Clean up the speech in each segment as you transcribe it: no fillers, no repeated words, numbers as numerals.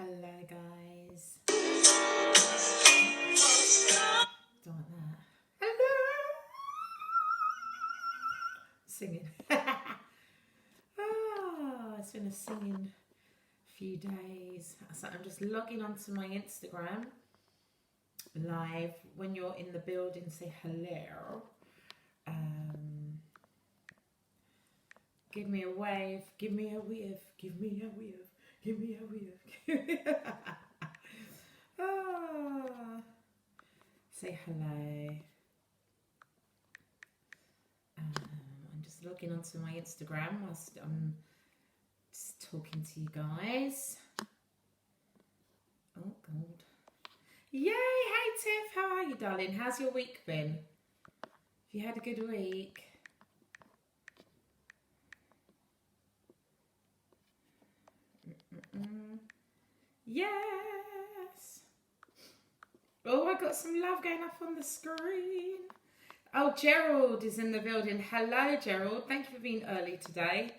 Hello guys. Don't want that. Hello. Singing. It's been a singing few days. So I'm just logging onto my Instagram live. When you're in the building, say hello. Give me a wave. Give me a wave. Give me a wave. Give me a wave. Say hello. I'm just logging onto my Instagram whilst I'm just talking to you guys. Oh God. Yay! Hey Tiff, how are you, darling? How's your week been? Have you had a good week? Yes. Oh, I got some love going up on the screen. Oh, Gerald is in the building. Hello, Gerald. Thank you for being early today.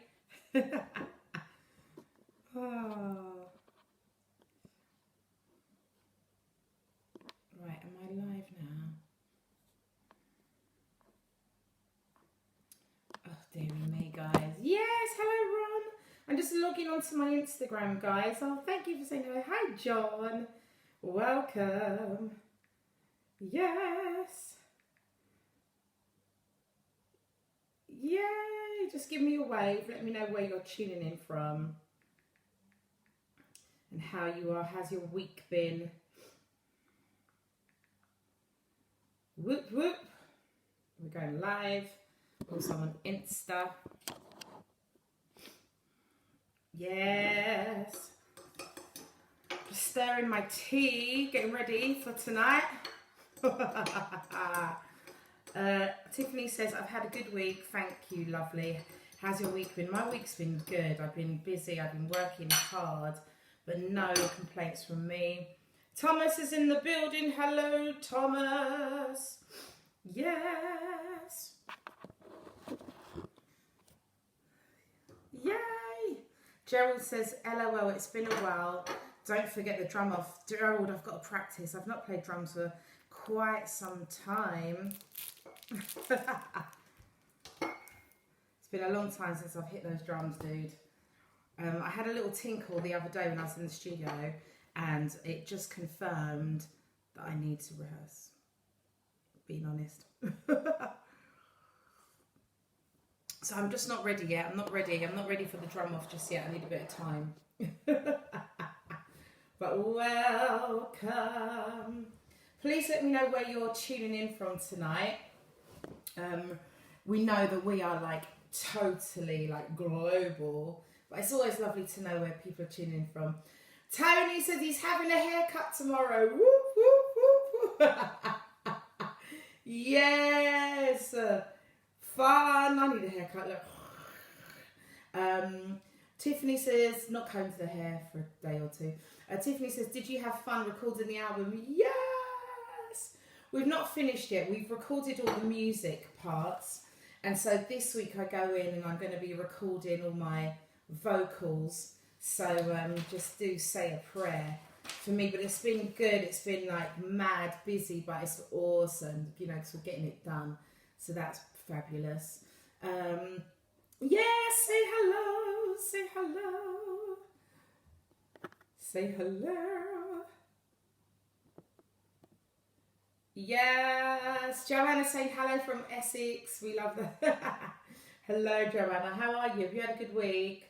Oh. Right, am I live now? Oh, dearie me, guys. Yes, hello, Ron. I'm just logging onto my Instagram, guys. Oh, thank you for saying hello. Hi, John. Welcome. Yes. Yay. Just give me a wave. Let me know where you're tuning in from and how you are. How's your week been? Whoop, whoop. We're going live. Also on Insta. Yes. Just stirring my tea, getting ready for tonight. Tiffany says, I've had a good week. Thank you, lovely. How's your week been? My week's been good. I've been busy. I've been working hard, but no complaints from me. Thomas is in the building. Hello, Thomas. Yes. Yay. Gerald says, LOL, it's been a while. Don't forget the drum off. Gerald, I've got to practice. I've not played drums for quite some time. It's been a long time since I've hit those drums, dude. I had a little tinkle the other day when I was in the studio, and it just confirmed that I need to rehearse. Being honest. So I'm just not ready yet. I'm not ready. I'm not ready for the drum off just yet. I need a bit of time. But welcome. Please let me know where you're tuning in from tonight. We know that we are like totally like global, but it's always lovely to know where people are tuning in from. Tony says he's having a haircut tomorrow. Whoop, whoop, whoop. Yes. Fun. I need a haircut. Look. Tiffany says, not combed the hair for a day or two. Tiffany says, did you have fun recording the album? Yes! We've not finished yet. We've recorded all the music parts. And so this week I go in and I'm going to be recording all my vocals. So just do say a prayer for me. But it's been good. It's been like mad busy, but it's awesome, you know, because we're getting it done. So that's fabulous. Yeah, say hello. Say hello. Say hello. Yes, Joanna saying hello from Essex. We love that. Hello, Joanna. How are you? Have you had a good week?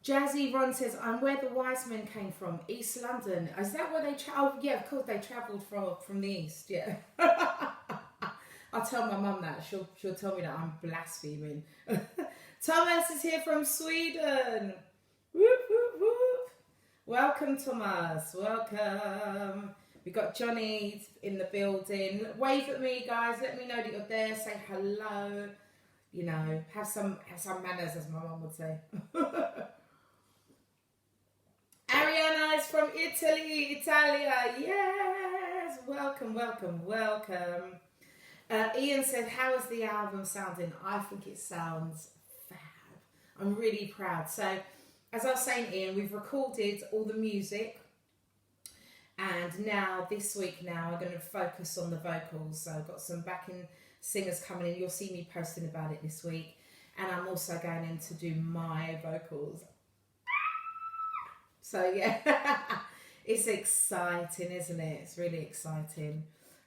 Jazzy Ron says, I'm where the wise men came from, East London. Is that where they travelled? Oh, yeah, of course, they travelled from the East, yeah. I'll tell my mum that. She'll tell me that I'm blaspheming. Thomas is here from Sweden. Whoop, whoop, whoop. Welcome, Thomas. Welcome. We got Johnny in the building. Wave at me, guys. Let me know that you're there. Say hello. You know, have some manners, as my mum would say. Ariana is from Italy, Italia. Yes. Welcome, welcome, welcome. Ian said, how is the album sounding? I think it sounds fab. I'm really proud. So as I was saying, Ian, we've recorded all the music, and now this week I'm going to focus on the vocals. So I've got some backing singers coming in. You'll see me posting about it this week, and I'm also going in to do my vocals. So yeah, it's exciting, isn't it? It's really exciting.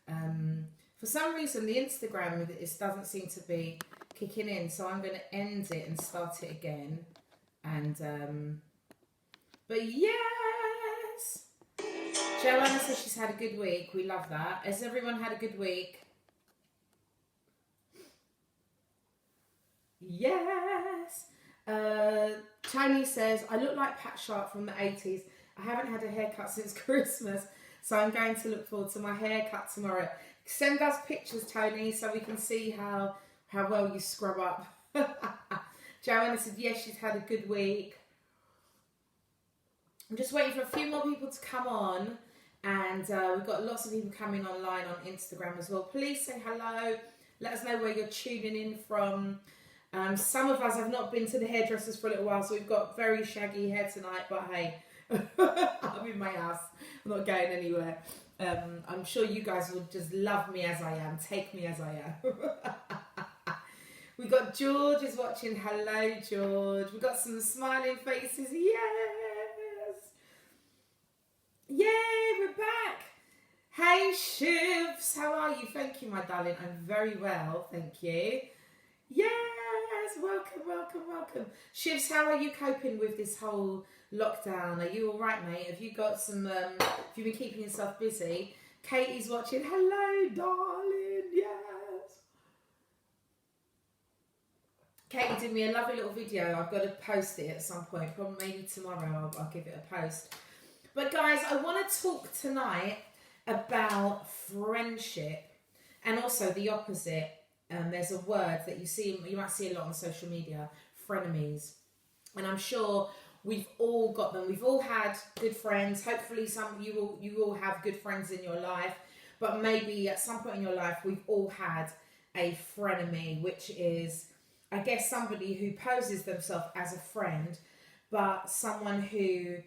For some reason, the Instagram with it doesn't seem to be kicking in, so I'm going to end it and start it again. And but yes, Joanna says she's had a good week. We love that. Has everyone had a good week? Yes. Tony says, I look like Pat Sharp from the 80s. I haven't had a haircut since Christmas, so I'm going to look forward to my haircut tomorrow. Send us pictures, Tony, so we can see how well you scrub up. Joanna said, yes, she's had a good week. I'm just waiting for a few more people to come on, and we've got lots of people coming online on Instagram as well. Please say hello. Let us know where you're tuning in from. Some of us have not been to the hairdressers for a little while, so we've got very shaggy hair tonight, but hey, I'm in my house. I'm not going anywhere. I'm sure you guys will just love me as I am. Take me as I am. We got George is watching. Hello, George. We've got some smiling faces. Yes. Yay, we're back. Hey, Shivs. How are you? Thank you, my darling. I'm very well. Thank you. Yes. Welcome. Shivs, how are you coping with this whole lockdown? Are you all right, mate? Have you got some, have you been keeping yourself busy? Katie's watching. Hello, darling. Yes. Katie did me a lovely little video. I've got to post it at some point. Probably maybe tomorrow I'll give it a post. But guys, I want to talk tonight about friendship and also the opposite. There's a word that you might see a lot on social media, frenemies. And I'm sure we've all got them. We've all had good friends. Hopefully you all have good friends in your life. But maybe at some point in your life, we've all had a frenemy, which is, I guess, somebody who poses themselves as a friend, but someone who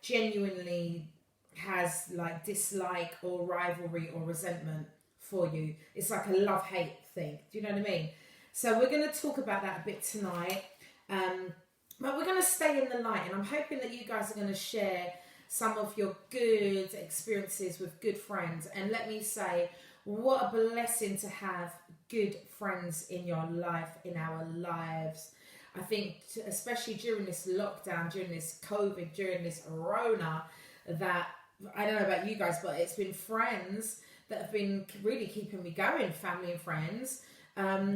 genuinely has like dislike or rivalry or resentment for you. It's like a love-hate thing. Do you know what I mean? So we're going to talk about that a bit tonight. But we're going to stay in the light, and I'm hoping that you guys are going to share some of your good experiences with good friends. And let me say, what a blessing to have good friends in your life, in our lives. I think, especially during this lockdown, during this COVID, during this Rona, that, I don't know about you guys, but it's been friends that have been really keeping me going, family and friends.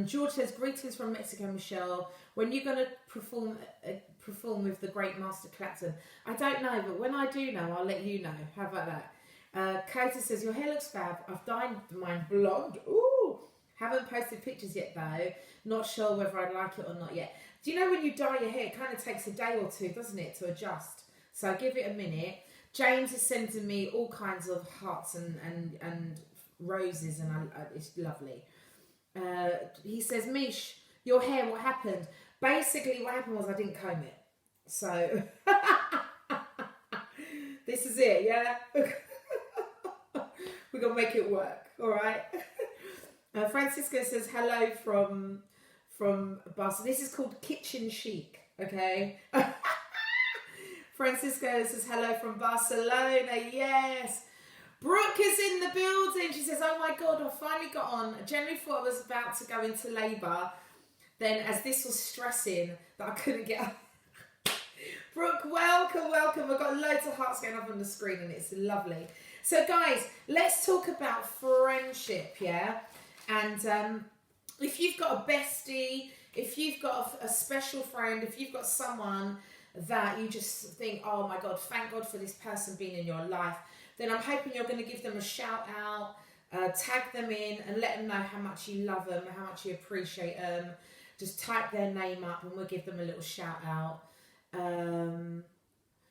George says, greetings from Mexico, Michelle. When you're going to perform with the great Master Clapton? I don't know, but when I do know, I'll let you know. How about that? Katie says, your hair looks fab. I've dyed mine blonde. Ooh! Haven't posted pictures yet, though. Not sure whether I like it or not yet. Do you know when you dye your hair, it kind of takes a day or two, doesn't it, to adjust? So give it a minute. James is sending me all kinds of hearts and roses, and it's lovely. He says, Mish, your hair, what happened? Basically, what happened was I didn't comb it. So, this is it, yeah? We're going to make it work, all right? Francisco says, hello from Barcelona. This is called Kitchen Chic, okay? Francisco says, hello from Barcelona, yes. Brooke is in the building. She says, oh my God, I finally got on. I generally thought I was about to go into labour. Then as this was stressing that I couldn't get up. Brooke, welcome. I've got loads of hearts going up on the screen and it's lovely. So guys, let's talk about friendship, yeah? And if you've got a bestie, if you've got a special friend, if you've got someone that you just think, oh my God, thank God for this person being in your life, then I'm hoping you're going to give them a shout out, tag them in and let them know how much you love them, how much you appreciate them. Just type their name up and we'll give them a little shout out.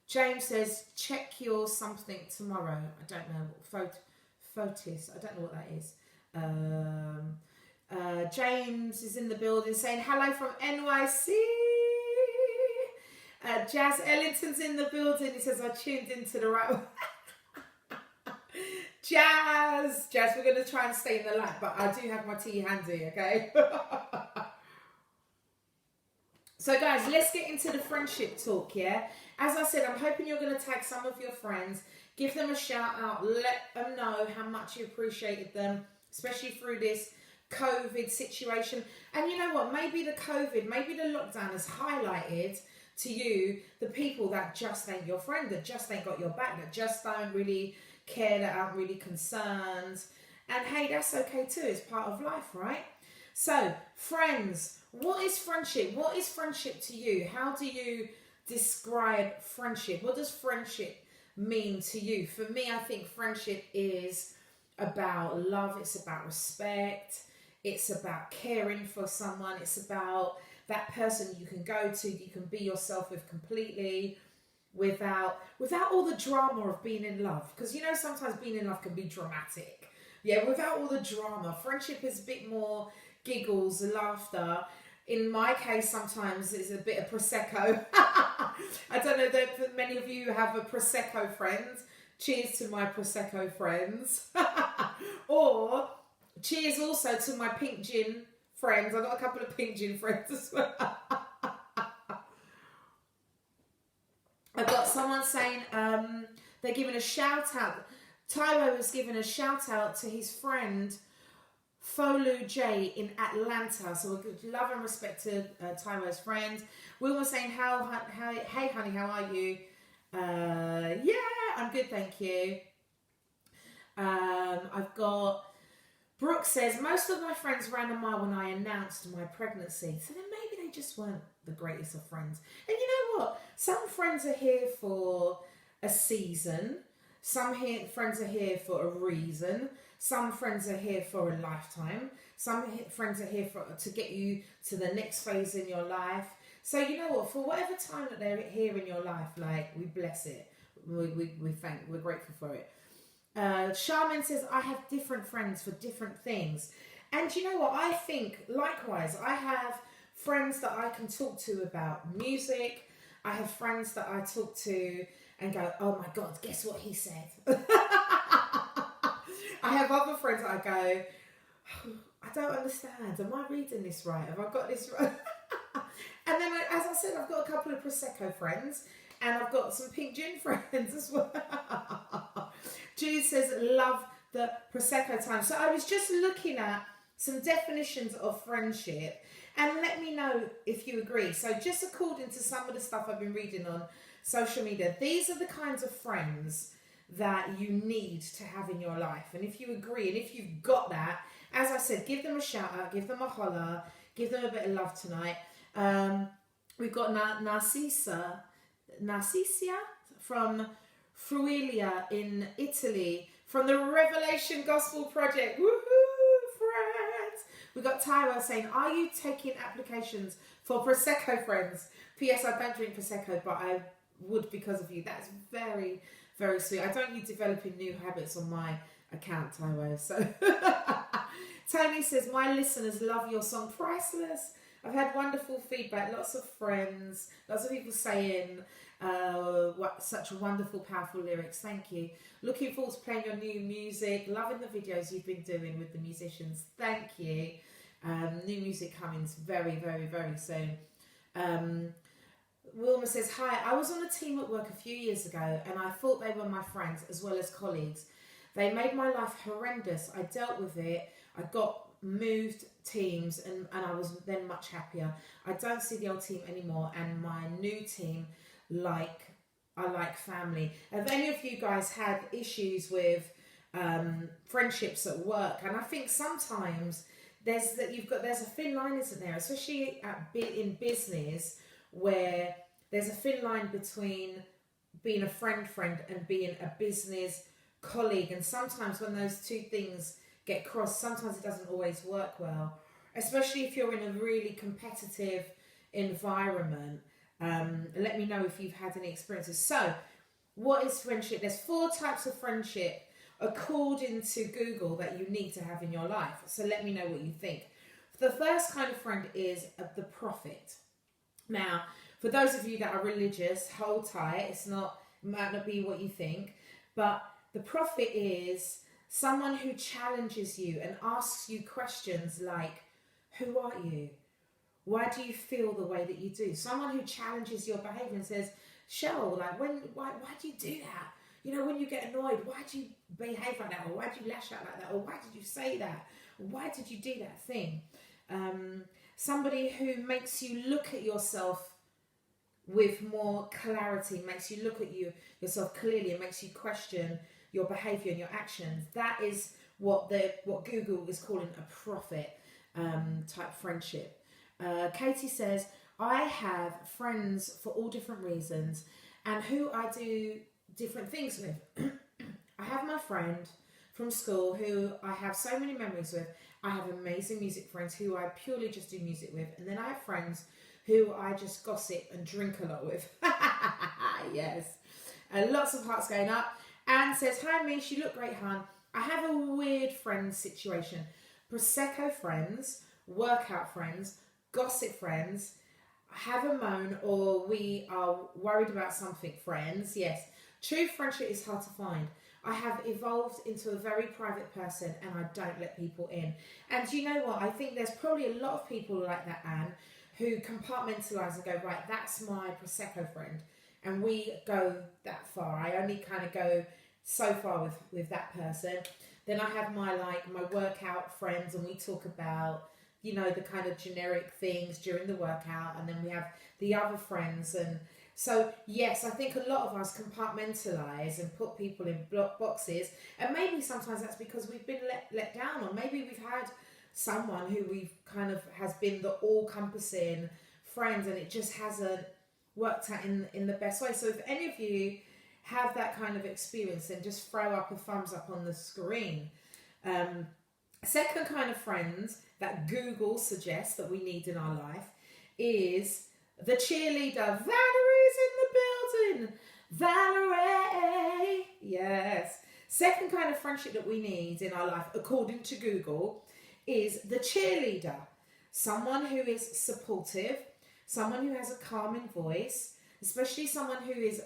James says, check your something tomorrow. I don't know. Fotis. I don't know what that is. James is in the building saying hello from NYC. Jazz Ellington's in the building. He says, I tuned into the right. Jazz, we're going to try and stay in the light, but I do have my tea handy, okay? So guys, let's get into the friendship talk, yeah? As I said, I'm hoping you're going to tag some of your friends, give them a shout out, let them know how much you appreciated them, especially through this COVID situation. And you know what, maybe the lockdown has highlighted to you the people that just ain't your friend, that just ain't got your back, that just don't really care, that aren't really concerned. And hey, that's okay too, it's part of life, right? So friends, what is friendship? What is friendship to you? How do you describe friendship? What does friendship mean to you? For me, I think friendship is about love, it's about respect, it's about caring for someone, it's about that person you can go to, you can be yourself with completely, without all the drama of being in love. Because you know, sometimes being in love can be dramatic. Yeah, without all the drama. Friendship is a bit more giggles, laughter. In my case, sometimes it's a bit of Prosecco. I don't know that many of you have a Prosecco friend. Cheers to my Prosecco friends. Or cheers also to my pink gin friends. I've got a couple of pink gin friends as well. I've got someone saying they're giving a shout out. Tyro was giving a shout out to his friend Folu J in Atlanta. So we love and respect to Tyro's friend. Will was saying, hey honey, how are you? Yeah, I'm good, thank you. I've got Brooke says, most of my friends ran a mile when I announced my pregnancy. So then maybe they just weren't the greatest of friends. And you know what? Some friends are here for a season. Some friends are here for a reason. Some friends are here for a lifetime. Some friends are here to get you to the next phase in your life. So you know what? For whatever time that they're here in your life, like, we bless it. We're grateful for it. Charmin says, I have different friends for different things. And you know what? I think, likewise, I have friends that I can talk to about music. I have friends that I talk to and go, oh my God, guess what he said? I have other friends that I go, I don't understand. Am I reading this right? Have I got this right? And then, as I said, I've got a couple of Prosecco friends and I've got some pink gin friends as well. Jude says, love the Prosecco time. So I was just looking at some definitions of friendship and let me know if you agree. So just according to some of the stuff I've been reading on social media, these are the kinds of friends that you need to have in your life. And if you agree, and if you've got that, as I said, give them a shout out, give them a holler, give them a bit of love tonight. We've got Narcissa from Fruilia in Italy, from the Revelation Gospel Project. Woohoo, friends! We got Tyra saying, are you taking applications for Prosecco friends? P.S. I don't drink Prosecco, but I would because of you. That's very, very sweet. I don't need developing new habits on my account, Tyra. So Tony says, my listeners love your song Priceless. I've had wonderful feedback, lots of friends, lots of people saying such wonderful, powerful lyrics. Thank you. Looking forward to playing your new music. Loving the videos you've been doing with the musicians. Thank you. New music coming very, very, very soon. Wilma says, hi, I was on a team at work a few years ago and I thought they were my friends as well as colleagues. They made my life horrendous. I dealt with it. I got moved teams and I was then much happier. I don't see the old team anymore and my new team I like family. Have any of you guys had issues with friendships at work? And I think sometimes there's a thin line, isn't there? Especially in business, where there's a thin line between being a friend and being a business colleague. And sometimes when those two things get crossed, sometimes it doesn't always work well, especially if you're in a really competitive environment. Let me know if you've had any experiences. So what is friendship? There's 4 types of friendship according to Google that you need to have in your life. So let me know what you think. The first kind of friend is the prophet. Now, For those of you that are religious, hold tight. It might not be what you think, but the prophet is someone who challenges you and asks you questions like, who are you? Why do you feel the way that you do? Someone who challenges your behavior and says, Cheryl, like, why do you do that? You know, when you get annoyed, why do you behave like that? Or why do you lash out like that? Or why did you say that? Why did you do that thing? Somebody who makes you look at yourself with more clarity, makes you look at yourself clearly, and makes you question your behavior and your actions. That is what Google is calling a prophet type friendship. Katie says, I have friends for all different reasons and who I do different things with. I have my friend from school who I have so many memories with. I have amazing music friends who I purely just do music with. And then I have friends who I just gossip and drink a lot with. Yes. Lots of hearts going up. Anne says, hi Mish, you look great, hon. I have a weird friend situation. Prosecco friends, workout friends, gossip friends, have a moan or we are worried about something friends. Yes. True friendship is hard to find. I have evolved into a very private person and I don't let people in. And you know what? I think there's probably a lot of people like that, Anne, who compartmentalize and go, right, that's my Prosecco friend. And we go that far. I only kind of go so far with that person. Then I have my workout friends and we talk about, you know, the kind of generic things during the workout. And then we have the other friends. And so, yes, I think a lot of us compartmentalize and put people in boxes. And maybe sometimes that's because we've been let down, or maybe we've had someone who we've kind of has been the all-encompassing friend and it just hasn't worked out in the best way. So if any of you have that kind of experience, then just throw up a thumbs up on the screen. Second kind of friend that Google suggests that we need in our life is the cheerleader. Valerie's in the building. Valerie. Yes. Second kind of friendship that we need in our life, according to Google, is the cheerleader. Someone who is supportive, someone who has a calming voice, especially someone who is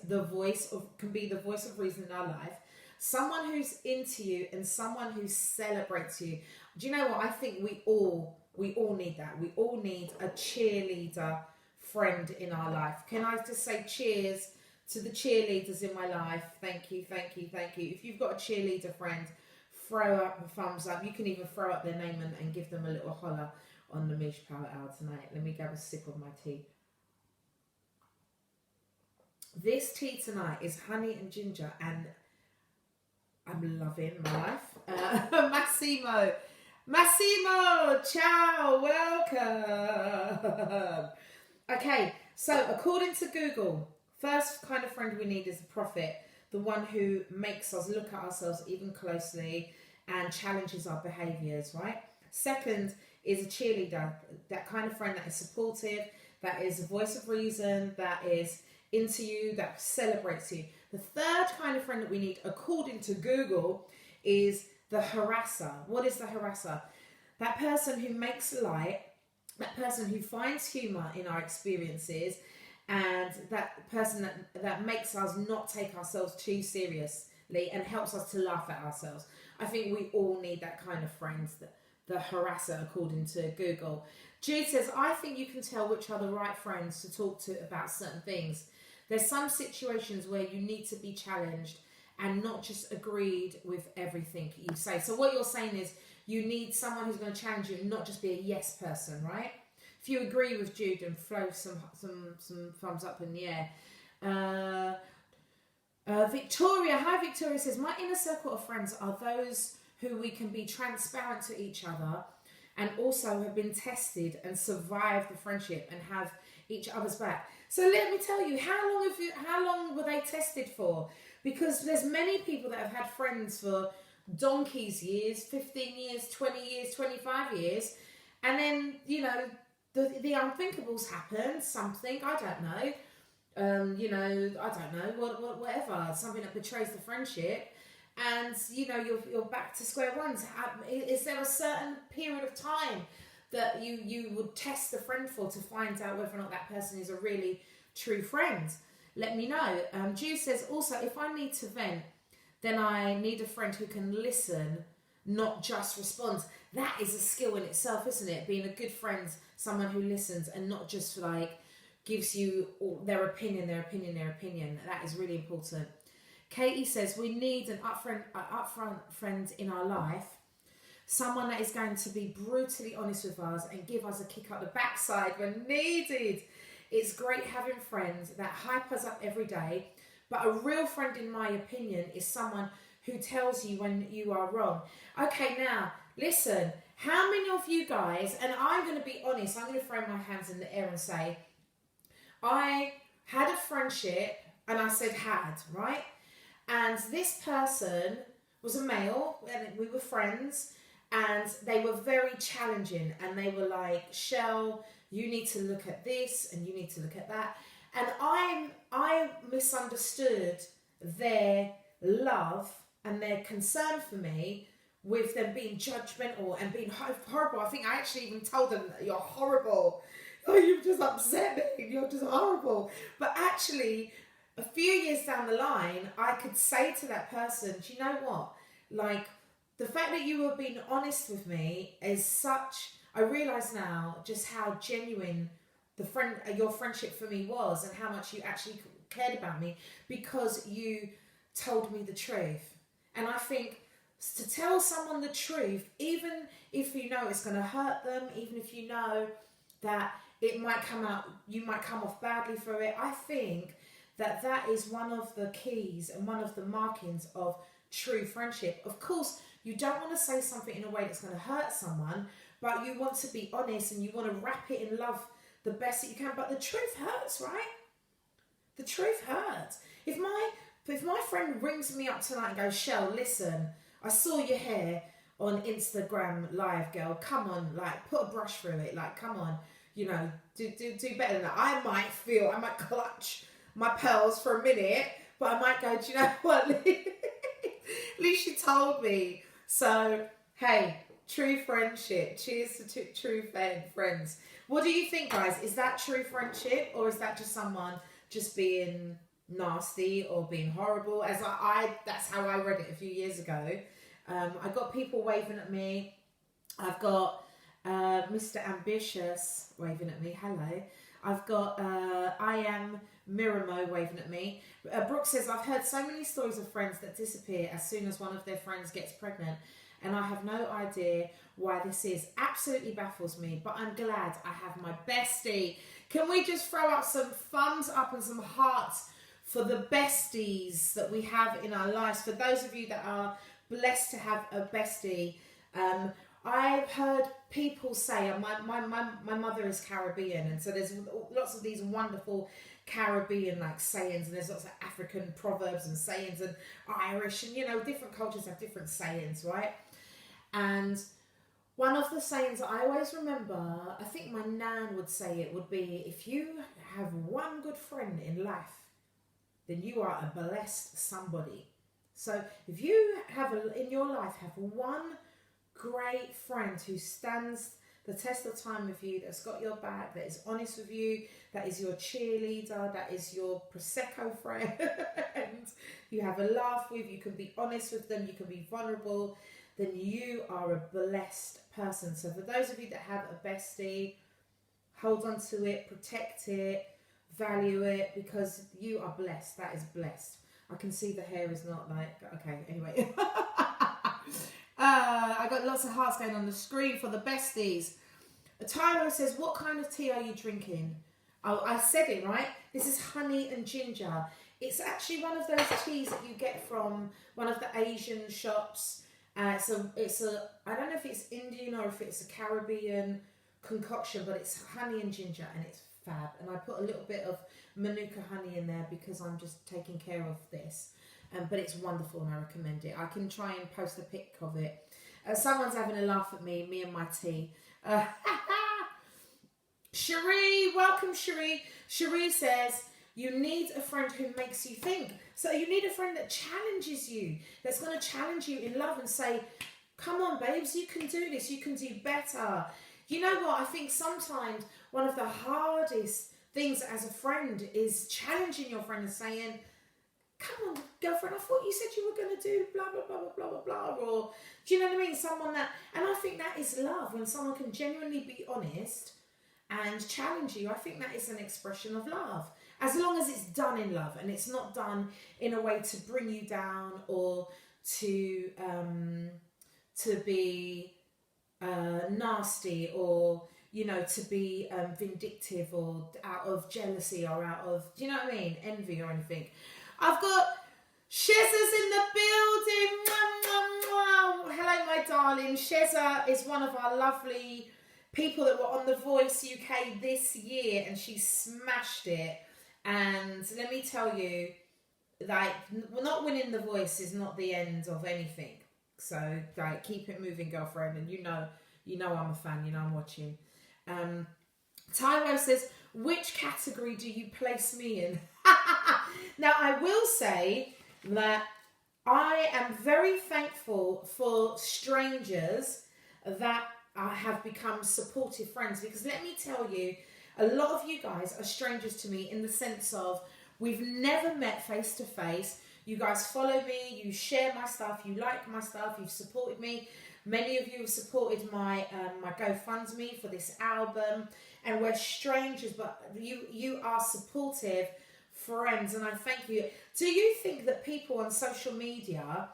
can be the voice of reason in our life, someone who's into you and someone who celebrates you. Do you know what? I think we all need that. We all need a cheerleader friend in our life. Can I just say cheers to the cheerleaders in my life? Thank you, thank you, thank you. If you've got a cheerleader friend, throw up a thumbs up. You can even throw up their name and give them a little holler on the MichPowerHour tonight. Let me grab a sip of my tea. This tea tonight is honey and ginger and I'm loving my life. Massimo, ciao, welcome. Okay, so according to Google, first kind of friend we need is a prophet, the one who makes us look at ourselves even closely and challenges our behaviours, right? Second is a cheerleader, that kind of friend that is supportive, that is a voice of reason, that is into you, that celebrates you. The third kind of friend that we need, according to Google, is the harasser. What is the harasser? That person who makes light, that person who finds humour in our experiences, and that person that makes us not take ourselves too seriously and helps us to laugh at ourselves. I think we all need that kind of friends, the harasser, according to Google. Jude says, I think you can tell which are the right friends to talk to about certain things. There's some situations where you need to be challenged and not just agreed with everything you say. So what you're saying is you need someone who's going to challenge you and not just be a yes person, right? If you agree with Jude, and throw some thumbs up in the air. Victoria, hi Victoria, says, my inner circle of friends are those who we can be transparent to each other and also have been tested and survived the friendship and have each other's back. So let me tell you, how long were they tested for? Because there's many people that have had friends for donkey's years, 15 years, 20 years, 25 years, and then, you know, the unthinkables happen, something, I don't know, you know, I don't know, whatever, something that betrays the friendship, and, you know, you're back to square one. Is there a certain period of time that you would test a friend for to find out whether or not that person is a really true friend? Let me know. Jude says, also, if I need to vent, then I need a friend who can listen, not just respond. That is a skill in itself, isn't it? Being a good friend, someone who listens and not just like gives you their opinion. That is really important. Katie says, we need an upfront friend in our life. Someone that is going to be brutally honest with us and give us a kick up the backside when needed. It's great having friends that hype us up every day, but a real friend, in my opinion, is someone who tells you when you are wrong. Okay, now, listen, how many of you guys, and I'm going to be honest, I'm going to throw my hands in the air and say, I had a friendship, and I said had, right? And this person was a male, and we were friends, and they were very challenging, and they were like, Shell, you need to look at this, and you need to look at that. And I misunderstood their love and their concern for me with them being judgmental and being horrible. I think I actually even told them, you're horrible. Oh, you've just upset me. You're just horrible. But actually, a few years down the line, I could say to that person, do you know what? Like, the fact that you were being honest with me is such... I realise now just how genuine your friendship for me was and how much you actually cared about me because you told me the truth. And I think to tell someone the truth, even if you know it's going to hurt them, even if you know that it might come out, you might come off badly for it, I think that is one of the keys and one of the markings of true friendship. Of course, you don't want to say something in a way that's going to hurt someone, but you want to be honest and you want to wrap it in love the best that you can. But the truth hurts, right? The truth hurts. If my friend rings me up tonight and goes, Shell, listen, I saw your hair on Instagram Live, girl. Come on, like, put a brush through it. Like, come on, you know, do better than that. I might clutch my pearls for a minute, but I might go, do you know what? At least you told me. So, hey, true friendship. Cheers to true friends. What do you think, guys? Is that true friendship, or is that just someone just being nasty or being horrible? As that's how I read it a few years ago. I got people waving at me. I've got Mr. Ambitious waving at me. Hello. I've got IAMWill waving at me. Brooke says, I've heard so many stories of friends that disappear as soon as one of their friends gets pregnant, and I have no idea why this is. Absolutely baffles me, but I'm glad I have my bestie. Can we just throw up some thumbs up and some hearts for the besties that we have in our lives? For those of you that are blessed to have a bestie, I've heard people say, my mother is Caribbean, and so there's lots of these wonderful Caribbean like sayings, and there's lots of African proverbs and sayings, and Irish, and you know, different cultures have different sayings, right? And one of the sayings that I always remember, I think my nan would say it, would be, if you have one good friend in life, then you are a blessed somebody. So if you have in your life have one great friend who stands the test of time with you, that's got your back, that is honest with you, that is your cheerleader, that is your Prosecco friend, and you have a laugh with, you can be honest with them, you can be vulnerable, then you are a blessed person. So for those of you that have a bestie, hold on to it, protect it, value it, because you are blessed. That is blessed. I can see the hair is not like, okay, anyway. I got lots of hearts going on the screen for the besties. Tyler says, what kind of tea are you drinking? Oh, I said it, right? This is honey and ginger. It's actually one of those teas that you get from one of the Asian shops. It's a, I don't know if it's Indian or if it's a Caribbean concoction, but it's honey and ginger, and it's fab. And I put a little bit of Manuka honey in there because I'm just taking care of this. But it's wonderful and I recommend it. I can try and post a pic of it. Someone's having a laugh at me and my tea. Cherie, welcome Cherie. Cherie says, you need a friend who makes you think. So you need a friend that challenges you, that's going to challenge you in love and say, come on babes, you can do this, you can do better. You know what, I think sometimes one of the hardest things as a friend is challenging your friend and saying, come on, girlfriend, I thought you said you were going to do blah, blah, blah, blah, blah, blah, blah. Or, do you know what I mean? Someone that, and I think that is love. When someone can genuinely be honest and challenge you, I think that is an expression of love. As long as it's done in love and it's not done in a way to bring you down or to be nasty or, you know, to be vindictive or out of jealousy or out of, do you know what I mean, envy or anything. I've got Shezza's in the building. Hello, my darling. Shezza is one of our lovely people that were on The Voice UK this year, and she smashed it. And let me tell you, like, not winning The Voice is not the end of anything. So, like, keep it moving, girlfriend. And you know I'm a fan. You know I'm watching. Tyro says, which category do you place me in? Now, I will say that I am very thankful for strangers that have become supportive friends, because let me tell you, a lot of you guys are strangers to me in the sense of we've never met face to face. You guys follow me, you share my stuff, you like my stuff, you've supported me. Many of you have supported my my GoFundMe for this album, and we're strangers, but you are supportive friends, and I thank you. Do you think that people on social media,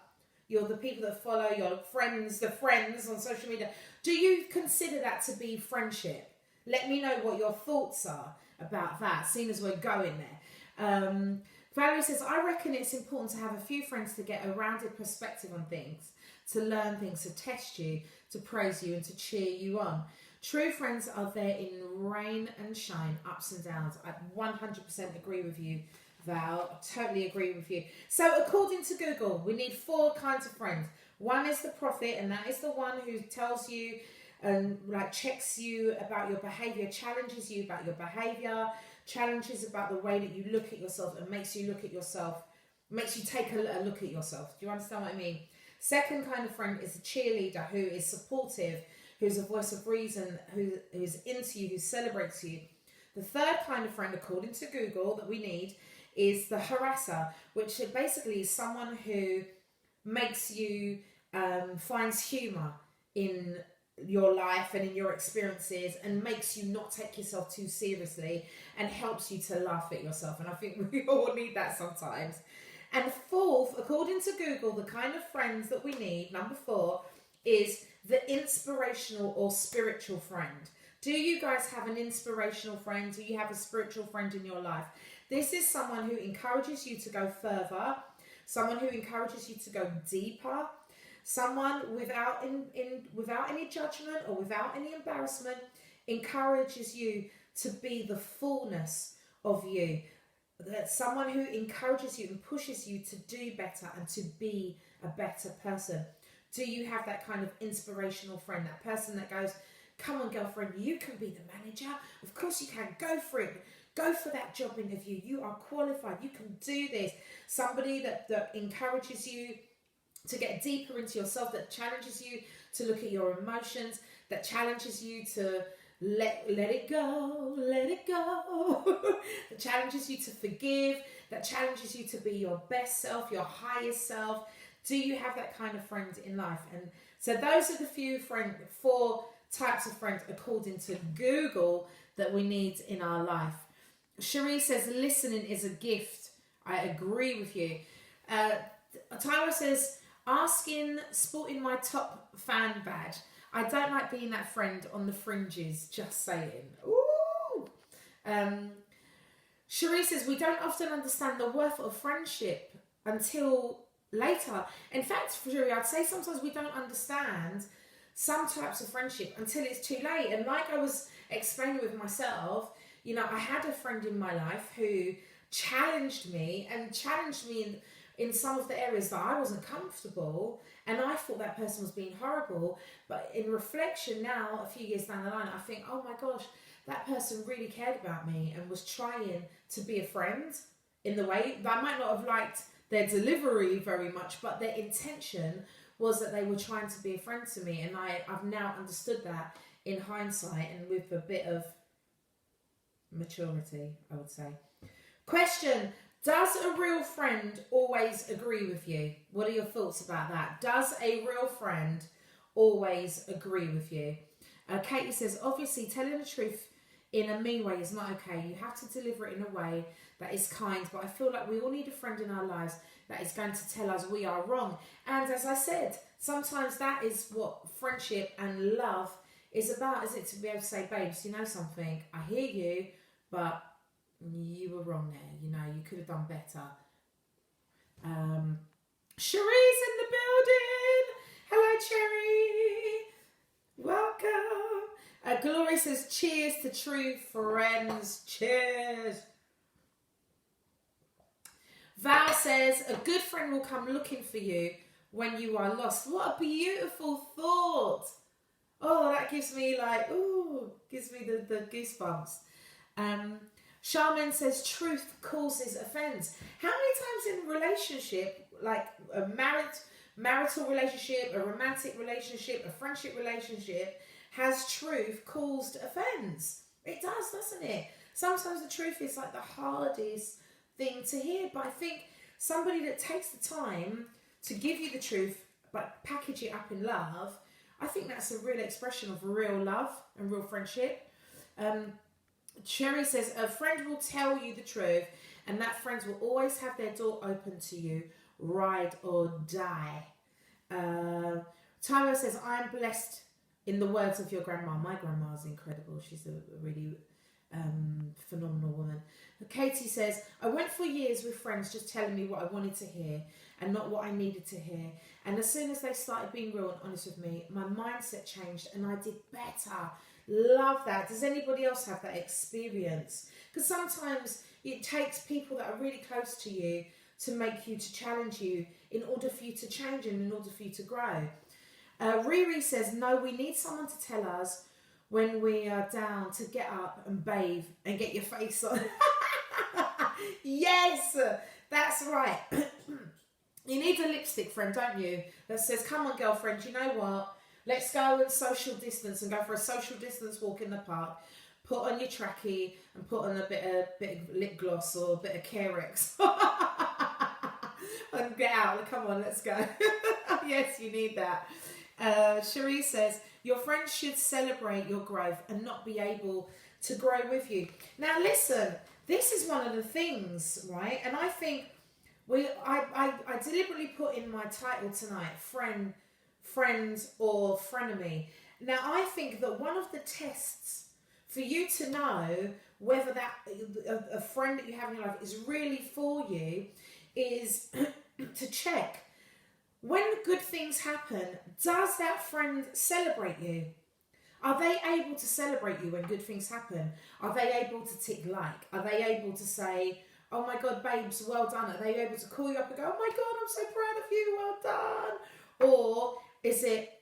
you're the people that follow your friends, the friends on social media, do you consider that to be friendship? Let me know what your thoughts are about that, seeing as we're going there. Valerie says, I reckon it's important to have a few friends to get a rounded perspective on things, to learn things, to test you, to praise you, and to cheer you on. True friends are there in rain and shine, ups and downs. I 100% agree with you, Val. I totally agree with you. So according to Google, we need 4 kinds of friends. One is the prophet, and that is the one who tells you and like checks you about your behavior, challenges you about your behavior, challenges about the way that you look at yourself, and makes you look at yourself, makes you take a look at yourself. Do you understand what I mean? Second kind of friend is a cheerleader who is supportive, who's a voice of reason, who's into you, who celebrates you. The third kind of friend, according to Google, that we need is the harasser, which basically is someone who makes you, finds humour in your life and in your experiences, and makes you not take yourself too seriously, and helps you to laugh at yourself. And I think we all need that sometimes. And fourth, according to Google, the kind of friends that we need, number 4, is the inspirational or spiritual friend. Do you guys have an inspirational friend? Do you have a spiritual friend in your life? This is someone who encourages you to go further, someone who encourages you to go deeper, someone without any judgment or without any embarrassment, encourages you to be the fullness of you. That someone who encourages you and pushes you to do better and to be a better person. Do you have that kind of inspirational friend? That person that goes, come on, girlfriend, you can be the manager. Of course you can. Go for it. Go for that job interview. You are qualified. You can do this. Somebody that encourages you to get deeper into yourself, that challenges you to look at your emotions, that challenges you to let it go, that challenges you to forgive, that challenges you to be your best self, your highest self. Do you have that kind of friend in life? And so those are the 4 types of friends according to Google that we need in our life. Cherie says listening is a gift. I agree with you. Tyra says sporting my top fan badge. I don't like being that friend on the fringes, just saying. Ooh. Cherie says, we don't often understand the worth of friendship until later. In fact, Cherie, I'd say sometimes we don't understand some types of friendship until it's too late. And like I was explaining with myself, you know, I had a friend in my life who challenged me in some of the areas that I wasn't comfortable, and I thought that person was being horrible. But in reflection now, a few years down the line, I think, oh my gosh, that person really cared about me and was trying to be a friend in the way that I might not have liked their delivery very much, but their intention was that they were trying to be a friend to me. And I've now understood that in hindsight, and with a bit of maturity, I would say. Question: does a real friend always agree with you? What are your thoughts about that? Does a real friend always agree with you? Katie says, obviously telling the truth in a mean way is not okay. You have to deliver it in a way that is kind, but I feel like we all need a friend in our lives that is going to tell us we are wrong. And as I said, sometimes that is what friendship and love is about, isn't it? To be able to say, babes, you know something, I hear you, but you were wrong there. You know, you could have done better. Cherie's in the building. Hello, Cherry. Welcome. Gloria says, cheers to true friends. Cheers. Val says, a good friend will come looking for you when you are lost. What a beautiful thought. Oh, that gives me like, ooh, gives me the goosebumps. Charmaine says, truth causes offense. How many times in a relationship, like a marital relationship, a romantic relationship, a friendship relationship, has truth caused offense? It does, doesn't it? Sometimes the truth is like the hardest thing to hear, but I think somebody that takes the time to give you the truth but package it up in love, I think that's a real expression of real love and real friendship. Cherry says, a friend will tell you the truth and that friend will always have their door open to you, ride or die. Tyler says, I am blessed in the words of your grandma. My grandma is incredible. She's a really phenomenal woman. Katie says, I went for years with friends just telling me what I wanted to hear and not what I needed to hear. And as soon as they started being real and honest with me, my mindset changed and I did better. Love that. Does anybody else have that experience? Because sometimes it takes people that are really close to you to make you, to challenge you in order for you to change and in order for you to grow. Riri says, no, we need someone to tell us when we are down to get up and bathe and get your face on. Yes, that's right. You need a lipstick friend, don't you? That says, come on, girlfriend, you know what? Let's go and social distance and go for a social distance walk in the park. Put on your trackie and put on a bit of lip gloss or a bit of Carex. And get out. Come on, let's go. Yes, you need that. Cherie says, your friends should celebrate your growth and not be able to grow with you. Now, listen, this is one of the things, right? And I think I deliberately put in my title tonight, friend or frenemy. Now, I think that one of the tests for you to know whether that a friend that you have in your life is really for you is to check, when good things happen, does that friend celebrate you? Are they able to celebrate you when good things happen? Are they able to tick like? Are they able to say, oh my God, babes, well done? Are they able to call you up and go, oh my God, I'm so proud of you, well done? Or is it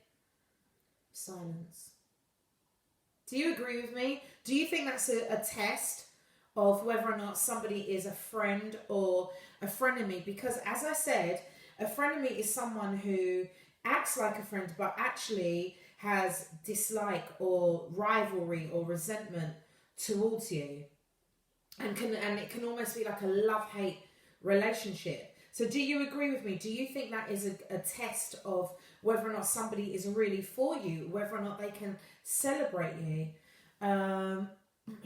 silence? Do you agree with me? Do you think that's a test of whether or not somebody is a friend or a frenemy? Because as I said, a frenemy is someone who acts like a friend but actually has dislike or rivalry or resentment towards you. And it can almost be like a love-hate relationship. So do you agree with me? Do you think that is a test of whether or not somebody is really for you, whether or not they can celebrate you?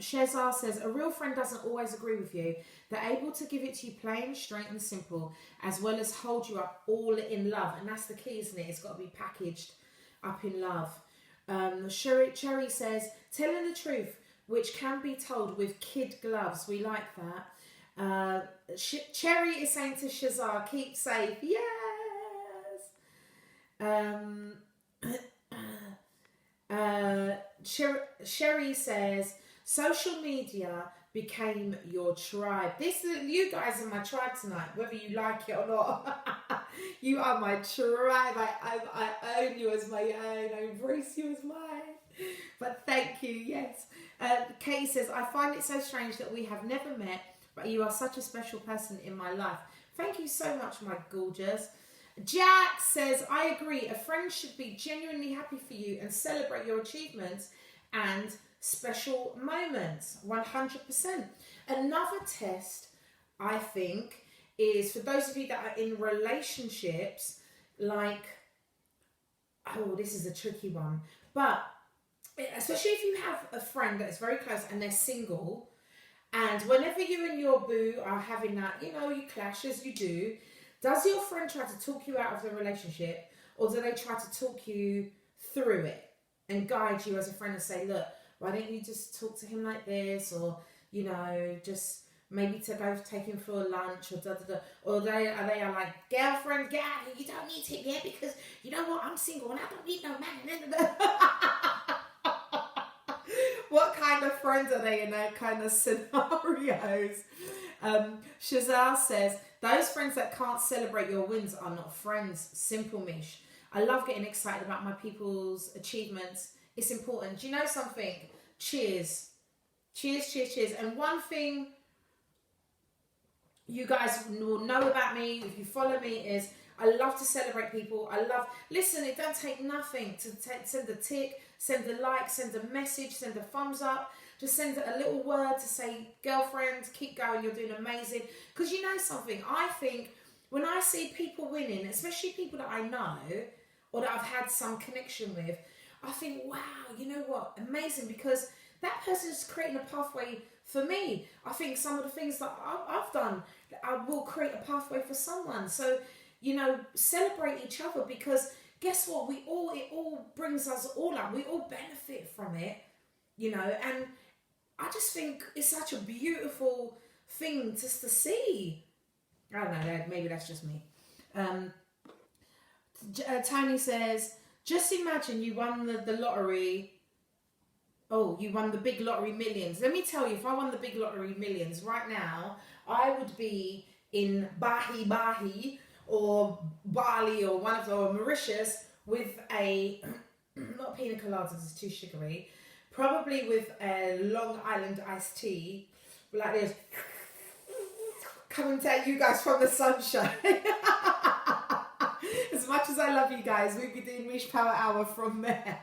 Shazar says, a real friend doesn't always agree with you. They're able to give it to you plain, straight and simple, as well as hold you up all in love. And that's the key, isn't it? It's got to be packaged up in love. Cherry says, telling the truth, which can be told with kid gloves. We like that. Cherry is saying to Shazar, keep safe. Yes. Sherry says, social media became your tribe. You guys are my tribe tonight, whether you like it or not. You are my tribe. I own you as my own. I embrace you as mine. But thank you, yes. Kay says, I find it so strange that we have never met, but you are such a special person in my life. Thank you so much, my gorgeous. Jack says, I agree. A friend should be genuinely happy for you and celebrate your achievements and special moments, 100%. Another test, I think, is for those of you that are in relationships, like, oh, this is a tricky one, but especially if you have a friend that is very close and they're single, and whenever you and your boo are having that, you know, you clash as you do, does your friend try to talk you out of the relationship, or do they try to talk you through it and guide you as a friend and say, look, why don't you just talk to him like this, or, you know, just maybe to go take him for a lunch, or da da da, or they are like, girlfriend, get out of here, you don't need him yet because you know what, I'm single and I don't need no man. What kind of friends are they in that kind of scenarios? Shazal says, those friends that can't celebrate your wins are not friends. Simple, Mish. I love getting excited about my people's achievements. It's important. Do you know something? Cheers. Cheers, cheers, cheers. And one thing you guys will know about me, if you follow me, is I love to celebrate people. Listen, it don't take nothing to send a tick, send a like, send a message, send a thumbs up. Just send a little word to say, girlfriend, keep going, you're doing amazing. Because you know something, I think when I see people winning, especially people that I know or that I've had some connection with, I think, wow, you know what, amazing, because that person's creating a pathway for me. I think some of the things that I've done, I will create a pathway for someone. So, you know, celebrate each other, because guess what, it all brings us all up. We all benefit from it, you know, and I just think it's such a beautiful thing just to see. I don't know, maybe that's just me. Tony says, just imagine you won the lottery. Oh, you won the big lottery millions. Let me tell you, if I won the big lottery millions right now, I would be in Bahi or Bali or or Mauritius with a, not pina coladas, it's too sugary, probably with a Long Island iced tea, like this, coming to you guys from the sunshine. As much as I love you guys, we'll be doing MichPowerHour from there.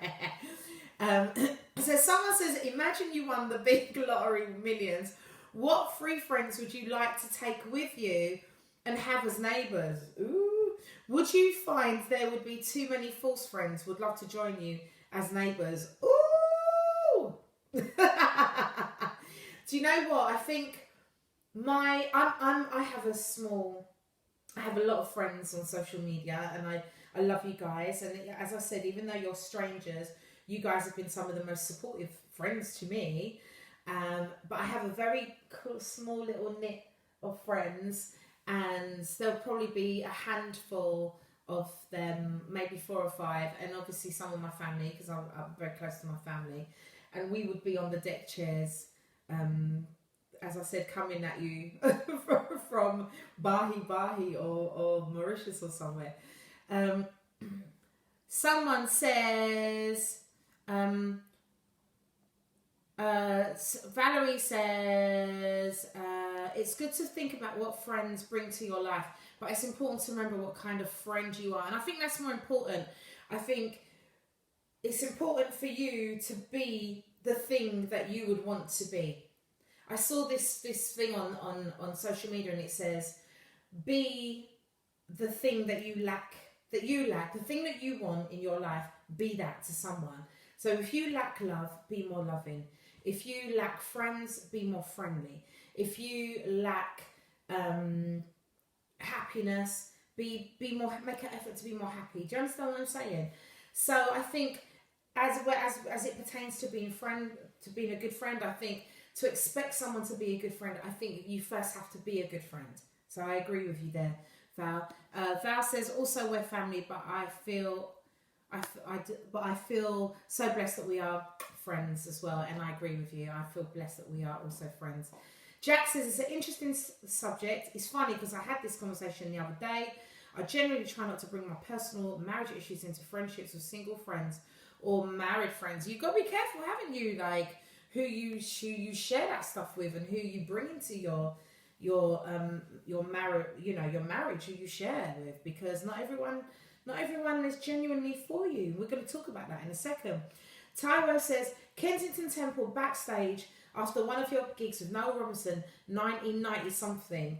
So someone says, imagine you won the big lottery millions. What 3 friends would you like to take with you and have as neighbours? Ooh. Would you find there would be too many false friends would love to join you as neighbours? Ooh. Do you know what? I think I have a lot of friends on social media, and I love you guys. And as I said, even though you're strangers, you guys have been some of the most supportive friends to me. But I have a very cool, small little knit of friends, and there'll probably be a handful of them, maybe 4 or 5, and obviously some of my family, because I'm very close to my family. And we would be on the deck chairs, as I said, coming at you from Bahi or Mauritius or somewhere. Someone says, Valerie says, it's good to think about what friends bring to your life, but it's important to remember what kind of friend you are. And I think that's more important. I think it's important for you to be the thing that you would want to be. I saw this thing on social media, and it says, be the thing that you lack, the thing that you want in your life, be that to someone. So if you lack love, be more loving. If you lack friends, be more friendly. If you lack happiness, be more, make an effort to be more happy. Do you understand what I'm saying? So I think as it pertains to being a good friend, I think to expect someone to be a good friend, I think you first have to be a good friend. So I agree with you there, Val. Val says, also we're family, but I feel so blessed that we are friends as well. And I agree with you. I feel blessed that we are also friends. Jack says, it's an interesting subject. It's funny because I had this conversation the other day. I generally try not to bring my personal marriage issues into friendships with single friends or married friends. You've got to be careful, haven't you? Like who you share that stuff with, and who you bring into your marriage, who you share with, because not everyone is genuinely for you. We're going to talk about that in a second. Tyro says, Kensington Temple backstage after one of your gigs with Noel Robinson, 1990 something.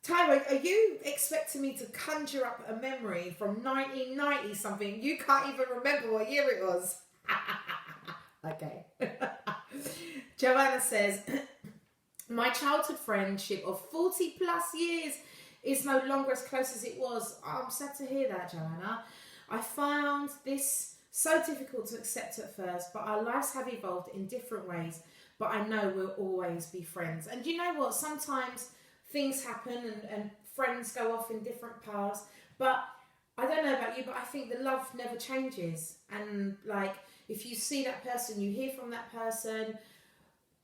Tyro, are you expecting me to conjure up a memory from 1990 something? You can't even remember what year it was. Okay. Joanna says, my childhood friendship of 40 plus years is no longer as close as it was. Oh, I'm sad to hear that, Joanna. I found this so difficult to accept at first, but our lives have evolved in different ways, but I know we'll always be friends. And you know what? Sometimes things happen and friends go off in different paths, but I don't know about you, but I think the love never changes. And like, if you see that person, you hear from that person,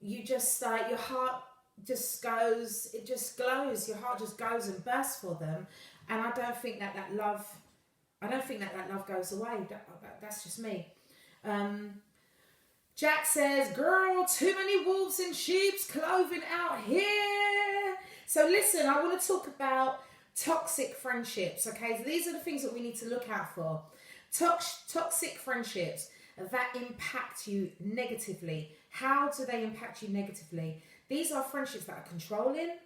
you just like, your heart just goes, it just glows, your heart just goes and bursts for them. And I don't think that love goes away. That's just me. Jack says, girl, too many wolves in sheep's clothing out here. So listen, I want to talk about toxic friendships, okay? So these are the things that we need to look out for. Toxic friendships that impact you negatively. How do they impact you negatively? These are friendships that are controlling.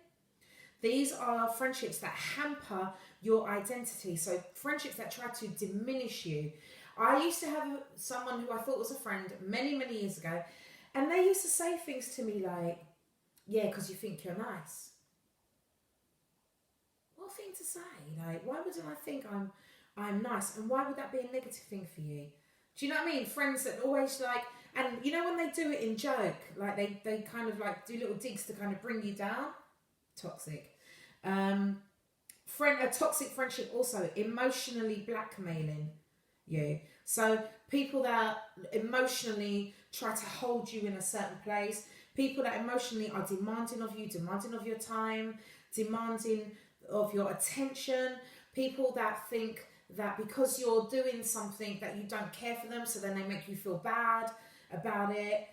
These are friendships that hamper your identity. So friendships that try to diminish you. I used to have someone who I thought was a friend many, many years ago, and they used to say things to me like, yeah, because you think you're nice. What thing to say? Like, why wouldn't I think I'm nice? And why would that be a negative thing for you? Do you know what I mean? Friends that always like, and you know when they do it in joke, like they kind of like do little digs to kind of bring you down. Toxic. A toxic friendship also emotionally blackmailing you. So people that emotionally try to hold you in a certain place, people that emotionally are demanding of you, demanding of your time, demanding of your attention, people that think that because you're doing something that you don't care for them, so then they make you feel bad about it.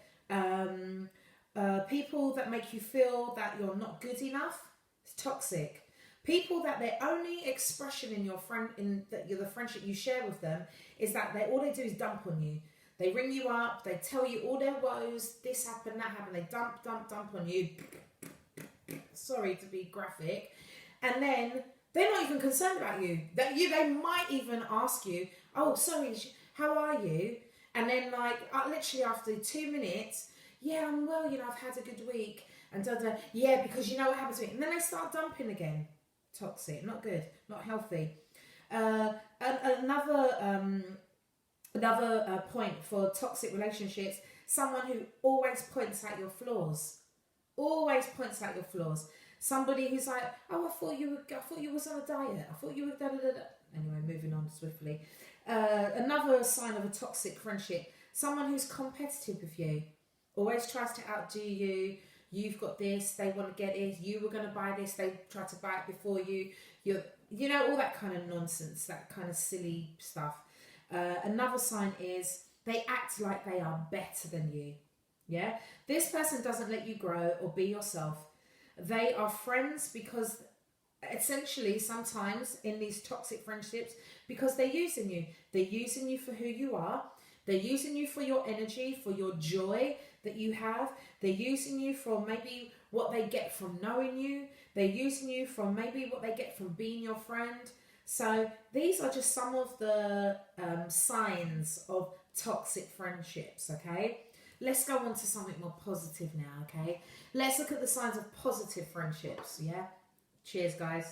People that make you feel that you're not good enough. It's toxic. People that their only expression in your friend, in the friendship you share with them, is that all they do is dump on you. They ring you up, they tell you all their woes, this happened, that happened, they dump on you. Sorry to be graphic. And then they're not even concerned about you. They might even ask you, oh, sorry, how are you? And then like, literally after 2 minutes, yeah, I'm well, I've had a good week. And yeah, because you know what happens to me. And then they start dumping again. Toxic, not good, not healthy. Another point for toxic relationships, someone who always points out your flaws. Always points out your flaws. Somebody who's like, oh, I thought you was on a diet. I thought you were da-da-da-da. Anyway, moving on swiftly. Another sign of a toxic friendship, someone who's competitive with you. Always tries to outdo you. You've got this, they want to get it, you were going to buy this, they try to buy it before you. You know, all that kind of nonsense, that kind of silly stuff. Another sign is they act like they are better than you. Yeah? This person doesn't let you grow or be yourself. They are friends because essentially sometimes in these toxic friendships, because they're using you. They're using you for who you are. They're using you for your energy, for your joy that you have. They're using you for maybe what they get from knowing you. They're using you for maybe what they get from being your friend. So these are just some of the signs of toxic friendships, okay? Let's go on to something more positive now, okay? Let's look at the signs of positive friendships, yeah? Cheers, guys.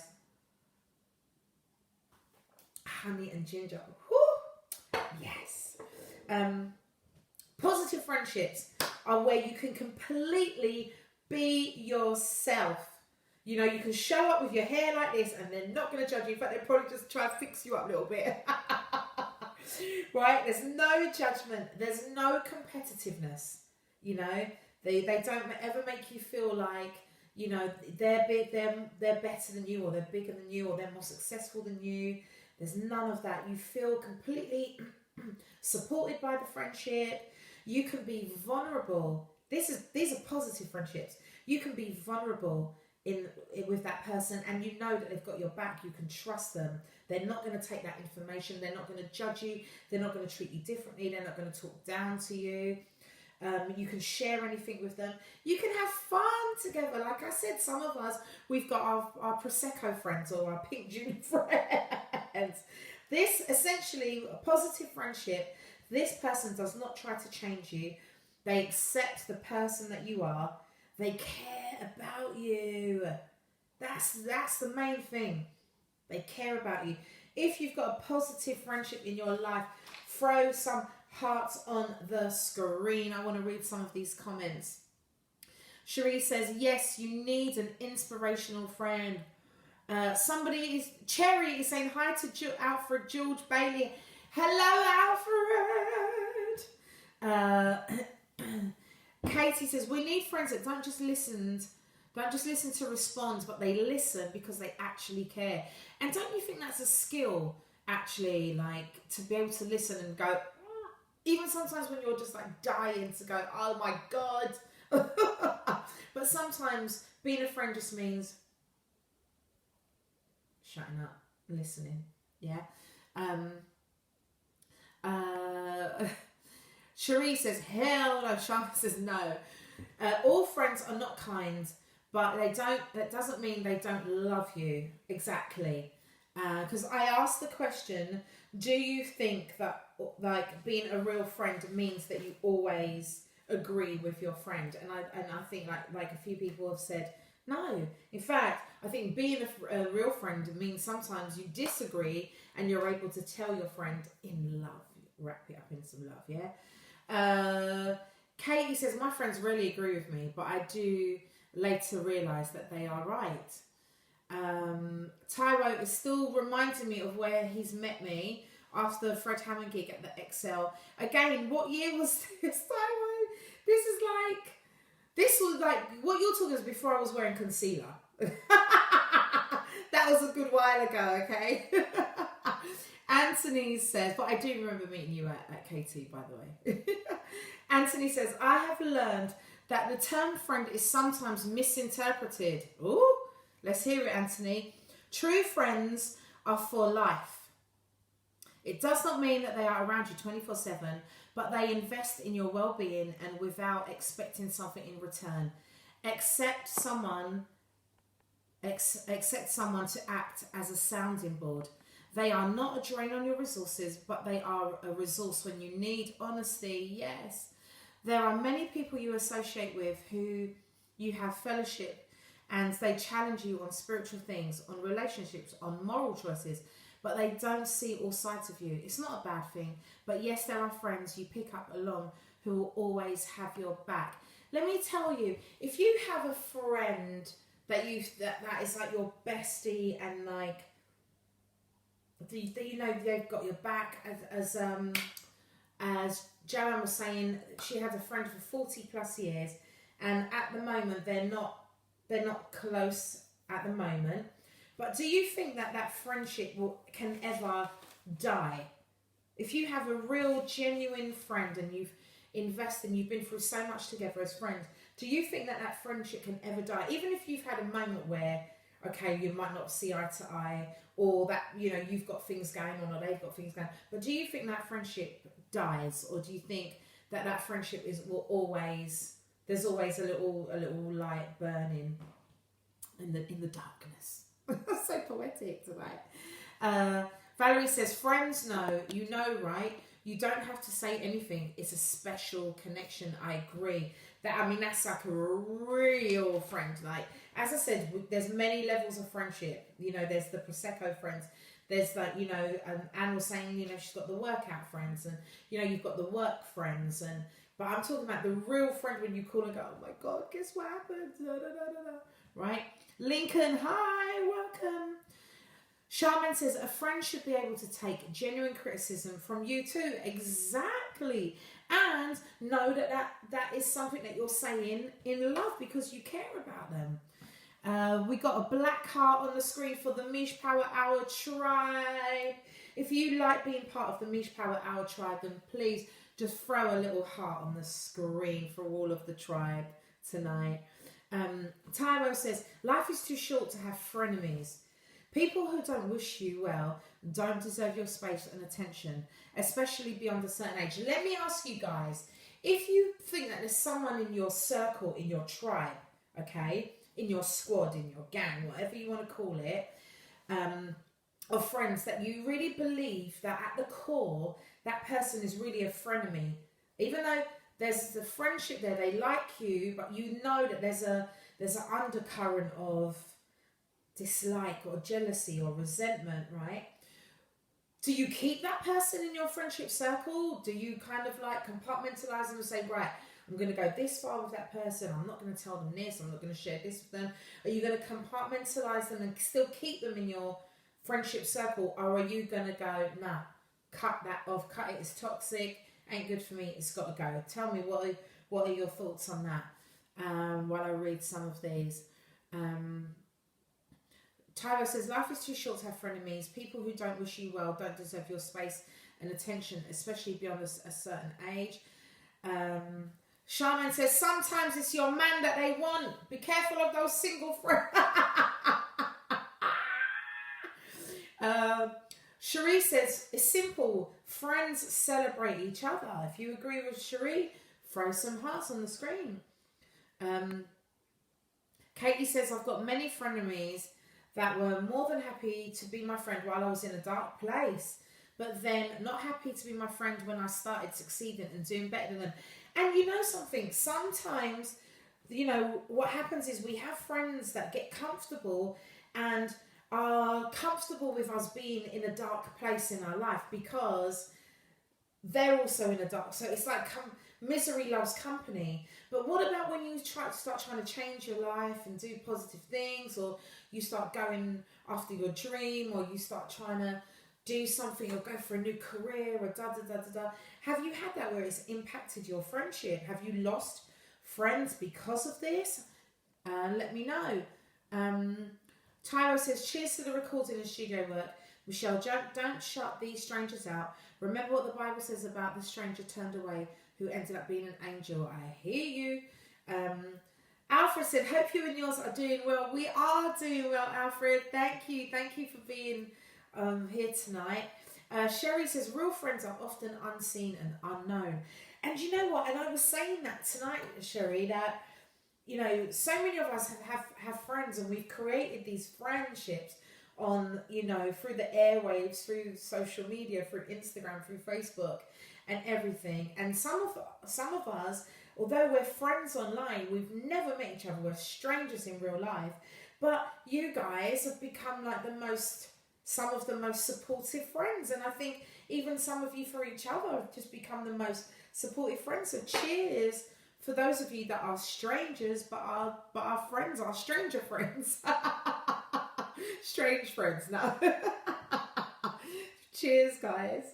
Honey and ginger. Woo! Yes. Positive friendships are where you can completely be yourself. You know, you can show up with your hair like this and they're not going to judge you. In fact, they'll probably just try to fix you up a little bit. Right? There's no judgment. There's no competitiveness. You know, they don't ever make you feel like, you know, they're better than you, or they're bigger than you, or they're more successful than you. There's none of that. You feel completely supported by the friendship. You can be vulnerable. These are positive friendships. You can be vulnerable with that person, and you know that they've got your back. You can trust them. They're not going to take that information. They're not going to judge you. They're not going to treat you differently. They're not going to talk down to you. You can share anything with them. You can have fun together. Like I said, some of us, we've got our Prosecco friends or our Pink Junior friends. This essentially, a positive friendship, this person does not try to change you. They accept the person that you are. They care about you. That's the main thing. They care about you. If you've got a positive friendship in your life, throw some hearts on the screen. I want to read some of these comments. Cherie says, yes, you need an inspirational friend. Cherry is saying hi to Alfred George Bailey. Hello, Alfred. Katie says, we need friends that don't just listen to respond, but they listen because they actually care. And don't you think that's a skill, actually, like, to be able to listen and go, even sometimes when you're just like dying to go, oh my God. But sometimes being a friend just means shutting up, listening. Yeah. Cherie says, hell no. Sharma says no. All friends are not kind, but that doesn't mean they don't love you. Exactly. Because I asked the question, do you think that like being a real friend means that you always agree with your friend? And I think like a few people have said no. In fact, I think being a real friend means sometimes you disagree and you're able to tell your friend in love. Wrap it up in some love, yeah? Katie says, my friends really agree with me, but I do later realise that they are right. Taiwo is still reminding me of where he's met me after the Fred Hammond gig at the Excel. Again, what year was this, Taiwo? This was like, what you're talking is before I was wearing concealer. That was a good while ago, okay? Anthony says, but I do remember meeting you at KT, by the way. Anthony says, I have learned that the term friend is sometimes misinterpreted. Ooh, let's hear it, Anthony. True friends are for life. It does not mean that they are around you 24/7, but they invest in your well-being and without expecting something in return. Accept someone to act as a sounding board. They are not a drain on your resources, but they are a resource when you need honesty. Yes. There are many people you associate with who you have fellowship and they challenge you on spiritual things, on relationships, on moral choices, but they don't see all sides of you. It's not a bad thing, but yes, there are friends you pick up along who will always have your back. Let me tell you, if you have a friend that is like your bestie and like, you know they've got your back, as Joanne was saying, she had a friend for 40 plus years, and at the moment they're not close at the moment. But do you think that friendship can ever die? If you have a real genuine friend and you've invested and you've been through so much together as friends, do you think that friendship can ever die? Even if you've had a moment where, okay, you might not see eye to eye, or that, you know, you've got things going on or they've got things going on, but do you think that friendship dies, or do you think that friendship will always, there's always a little light burning in the darkness? So poetic tonight. Valerie says, friends know, you know, right? You don't have to say anything. It's a special connection. I agree. That's like a real friend. Like, as I said, there's many levels of friendship. You know, there's the Prosecco friends. There's like, you know, Anne was saying, you know, she's got the workout friends, and, you know, you've got the work friends. But I'm talking about the real friend when you call and go, oh my God, guess what happened? Da, da, da, da, da. Right? Lincoln, hi, welcome. Charmaine says, a friend should be able to take genuine criticism from you too. Exactly. And know that is something that you're saying in love because you care about them. We got a black heart on the screen for the MichPowerHour tribe. If you like being part of the MichPowerHour tribe, then please just throw a little heart on the screen for all of the tribe tonight. Tyro says, life is too short to have frenemies. People who don't wish you well don't deserve your space and attention, especially beyond a certain age. Let me ask you guys, if you think that there's someone in your circle, in your tribe, okay, in your squad, in your gang, whatever you want to call it, of friends that you really believe that at the core, that person is really a frenemy, even though there's the friendship there, they like you, but you know that there's an undercurrent of dislike or jealousy or resentment, right? Do you keep that person in your friendship circle? Do you kind of like compartmentalize them and say, right, I'm going to go this far with that person, I'm not going to tell them this, I'm not going to share this with them? Are you going to compartmentalize them and still keep them in your friendship circle, or are you going to go, nah, cut that off, cut it, it's toxic, ain't good for me, it's got to go? Tell me, what are your thoughts on that while I read some of these. Tyler says, life is too short to have frenemies. People who don't wish you well don't deserve your space and attention, especially beyond a certain age. Charmaine says, sometimes it's your man that they want. Be careful of those single friends. Cherie says, it's simple. Friends celebrate each other. If you agree with Cherie, throw some hearts on the screen. Katie says, I've got many frenemies that were more than happy to be my friend while I was in a dark place, but then not happy to be my friend when I started succeeding and doing better than them. And you know something, sometimes, you know, what happens is we have friends that get comfortable and are comfortable with us being in a dark place in our life because they're also in a dark, so it's like misery loves company. But what about when you start trying to change your life and do positive things, or you start going after your dream, or you start trying to do something or go for a new career or da-da-da-da-da? Have you had that where it's impacted your friendship? Have you lost friends because of this? Let me know. Tyro says, cheers to the recording and studio work. Michelle, don't shut these strangers out. Remember what the Bible says about the stranger turned away who ended up being an angel. I hear you. Alfred said, hope you and yours are doing well. We are doing well, Alfred. Thank you. Thank you for being here tonight. Sherry says, real friends are often unseen and unknown. And you know what? And I was saying that tonight, Sherry, that, you know, so many of us have friends, and we've created these friendships on, you know, through the airwaves, through social media, through Instagram, through Facebook and everything. And some of us, although we're friends online, we've never met each other, we're strangers in real life, but you guys have become like some of the most supportive friends. And I think even some of you for each other have just become the most supportive friends. So cheers for those of you that are strangers, but our friends are stranger friends. Strange friends, no. Cheers, guys.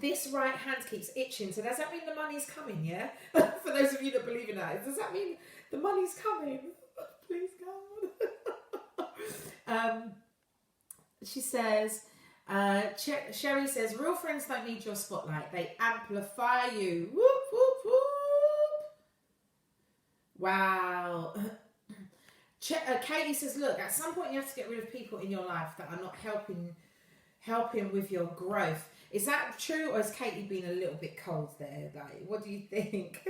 This right hand keeps itching, so does that mean the money's coming, yeah? For those of you that believe in that, does that mean the money's coming? Please, God. She says, Sherry says, real friends don't need your spotlight. They amplify you. Whoop, whoop, whoop. Wow. Katie says, look, at some point you have to get rid of people in your life that are not helping with your growth. Is that true, or is Katie being a little bit cold there? Like, what do you think?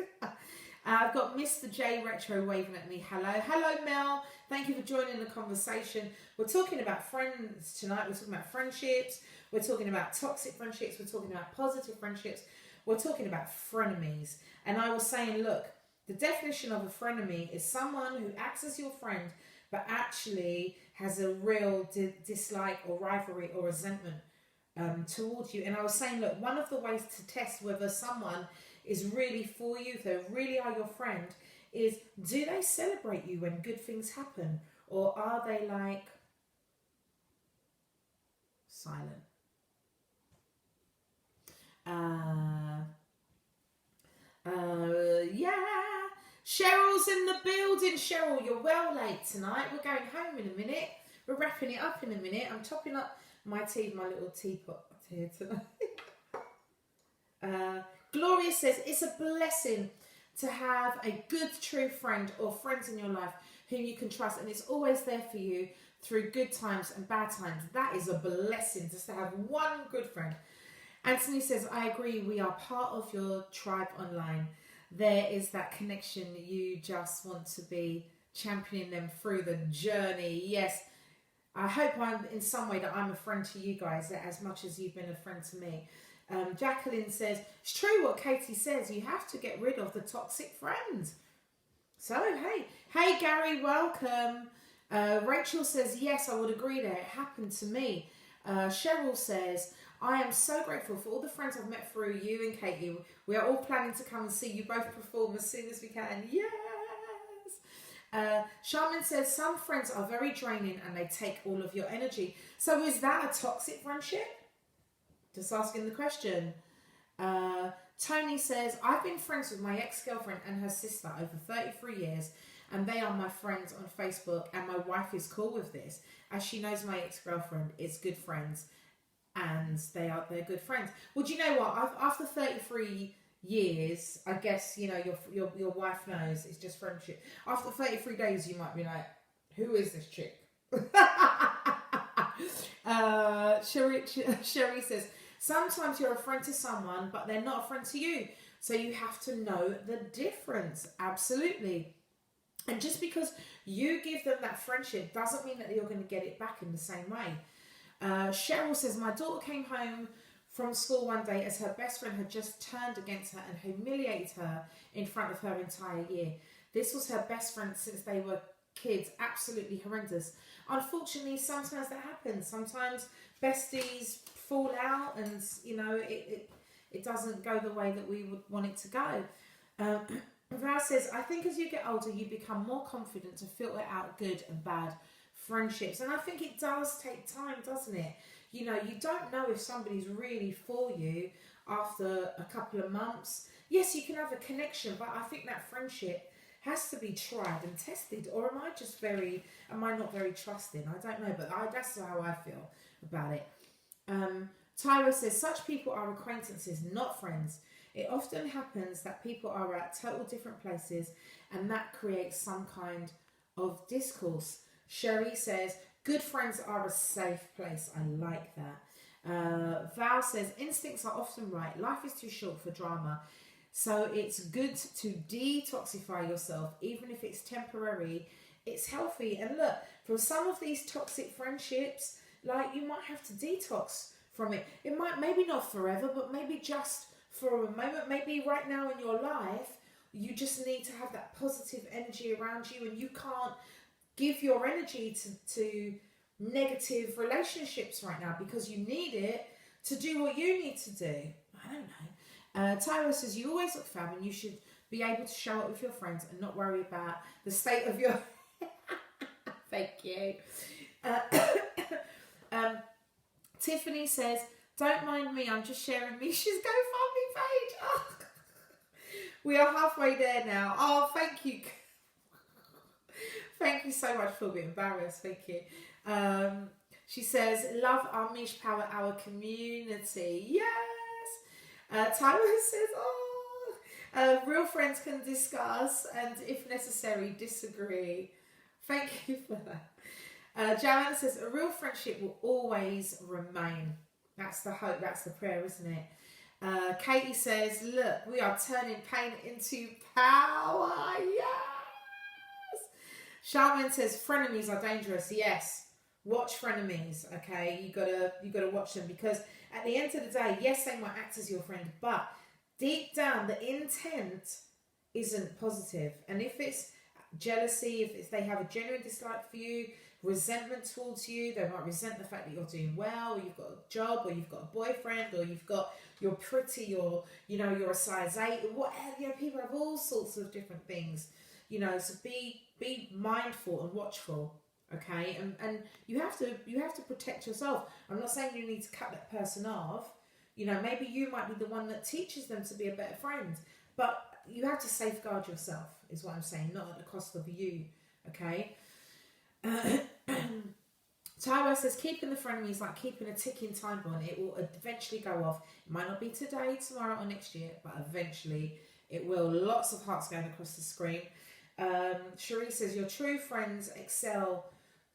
I've got Mr. J Retro waving at me. Hello, Mel. Thank you for joining the conversation. We're talking about friends tonight. We're talking about friendships. We're talking about toxic friendships. We're talking about positive friendships. We're talking about frenemies. And I was saying, look, the definition of a frenemy is someone who acts as your friend, but actually has a real dislike or rivalry or resentment towards you. And I was saying, look, one of the ways to test whether someone is really for you, if they really are your friend, is do they celebrate you when good things happen, or are they like silent? Yeah. Cheryl's in the building. Cheryl, you're well late tonight. We're going home in a minute. We're wrapping it up in a minute. I'm topping up my tea, my little teapot here tonight. Gloria says, it's a blessing to have a good, true friend or friends in your life whom you can trust, and it's always there for you through good times and bad times. That is a blessing, just to have one good friend. Anthony says, I agree, we are part of your tribe online. There is that connection. You just want to be championing them through the journey. Yes, I hope I'm in some way that I'm a friend to you guys as much as you've been a friend to me. Jacqueline says, it's true what Katie says. You have to get rid of the toxic friends. So, hey Gary, welcome. Rachel says, yes, I would agree there. It happened to me. Cheryl says, I am so grateful for all the friends I've met through you and Katie. We are all planning to come and see you both perform as soon as we can. Yes! Charmin says, some friends are very draining and they take all of your energy. So is that a toxic friendship? Just asking the question. Tony says, I've been friends with my ex-girlfriend and her sister over 33 years and they are my friends on Facebook and my wife is cool with this as she knows my ex-girlfriend is good friends and they're good friends. Well, do you know what? After 33 years, I guess, you know, your wife knows it's just friendship. After 33 days, you might be like, who is this chick? Sherry says, sometimes you're a friend to someone, but they're not a friend to you. So you have to know the difference. Absolutely. And just because you give them that friendship doesn't mean that you're going to get it back in the same way. Cheryl says, my daughter came home from school one day as her best friend had just turned against her and humiliated her in front of her entire year. This was her best friend since they were kids. Absolutely horrendous. Unfortunately, sometimes that happens. Sometimes besties fall out and, you know, it doesn't go the way that we would want it to go. Val says, I think as you get older, you become more confident to filter out good and bad friendships. And I think it does take time, doesn't it? You know, you don't know if somebody's really for you after a couple of months. Yes, you can have a connection, but I think that friendship has to be tried and tested. Or am I not very trusting? I don't know, but that's how I feel about it. Tyra says, such people are acquaintances, not friends. It often happens that people are at total different places and that creates some kind of discourse. Sherry says, good friends are a safe place. I like that. Val says, instincts are often right. Life is too short for drama. So it's good to detoxify yourself, even if it's temporary. It's healthy. And look, from some of these toxic friendships, like you might have to detox from it. It might, maybe not forever, but maybe just for a moment. Maybe right now in your life, you just need to have that positive energy around you and you can't give your energy to negative relationships right now because you need it to do what you need to do. I don't know. Tyra says, you always look fab and you should be able to show up with your friends and not worry about the state of your... Thank you. Tiffany says, don't mind me, I'm just sharing Misha's GoFundMe page. Oh. We are halfway there now. Oh, thank you. Thank you so much for being embarrassed. Thank you. She says, love our MichPowerHour community. Yes. Tyler says, real friends can discuss and if necessary, disagree. Thank you for that. Joanna says, a real friendship will always remain. That's the hope, that's the prayer, isn't it? Katie says, look, we are turning pain into power. Yes. Charmaine says, frenemies are dangerous. Yes. Watch frenemies, okay? You gotta watch them because at the end of the day, yes, they might act as your friend, but deep down, the intent isn't positive. And if it's jealousy, if they have a genuine dislike for you, resentment towards you, they might resent the fact that you're doing well, or you've got a job, or you've got a boyfriend, or you're pretty, or you're a size 8, or whatever. People have all sorts of different things. So be mindful and watchful, okay? And you have to protect yourself. I'm not saying you need to cut that person off. Maybe you might be the one that teaches them to be a better friend, but you have to safeguard yourself, is what I'm saying, not at the cost of you, okay? Tyra says, keeping the frenemies is like keeping a ticking time bomb. It will eventually go off. It might not be today, tomorrow, or next year, but eventually It will. Lots of hearts going across the screen. Cherie says, your true friends excel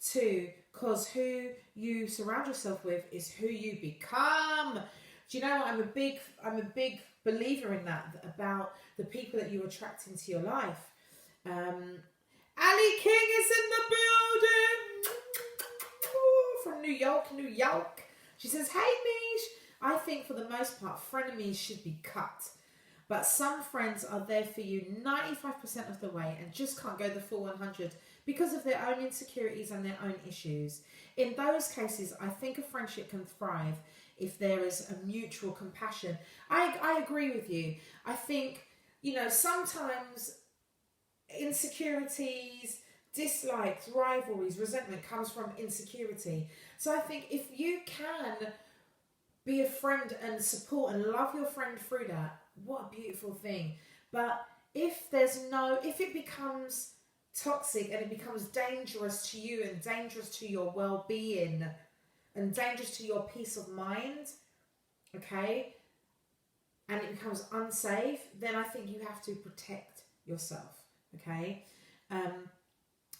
too, because who you surround yourself with is who you become. Do you know what? I'm a big believer in that, about the people that you attract into your life. Ali King is in the building from New York, New York. She says, hey Mish, I think for the most part, frenemies should be cut. But some friends are there for you 95% of the way and just can't go the full 100 because of their own insecurities and their own issues. In those cases, I think a friendship can thrive if there is a mutual compassion. I agree with you. I think, sometimes insecurities, dislikes, rivalries, resentment comes from insecurity. So I think if you can be a friend and support and love your friend through that, what a beautiful thing. But if it becomes toxic and it becomes dangerous to you and dangerous to your well-being and dangerous to your peace of mind, okay, and it becomes unsafe, then I think you have to protect yourself, okay?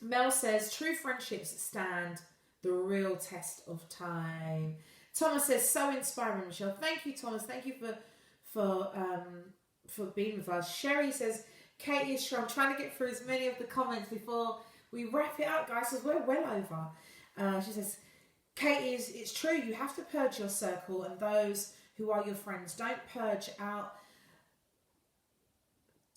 Mel says, true friendships stand the real test of time. Thomas says, so inspiring, Michelle. Thank you, Thomas. Thank you for being with us. Sherry says, Katie is sure. I'm trying to get through as many of the comments before we wrap it up, guys, because we're well over. She says, Katie, it's true. You have to purge your circle and those who are your friends. Don't purge out.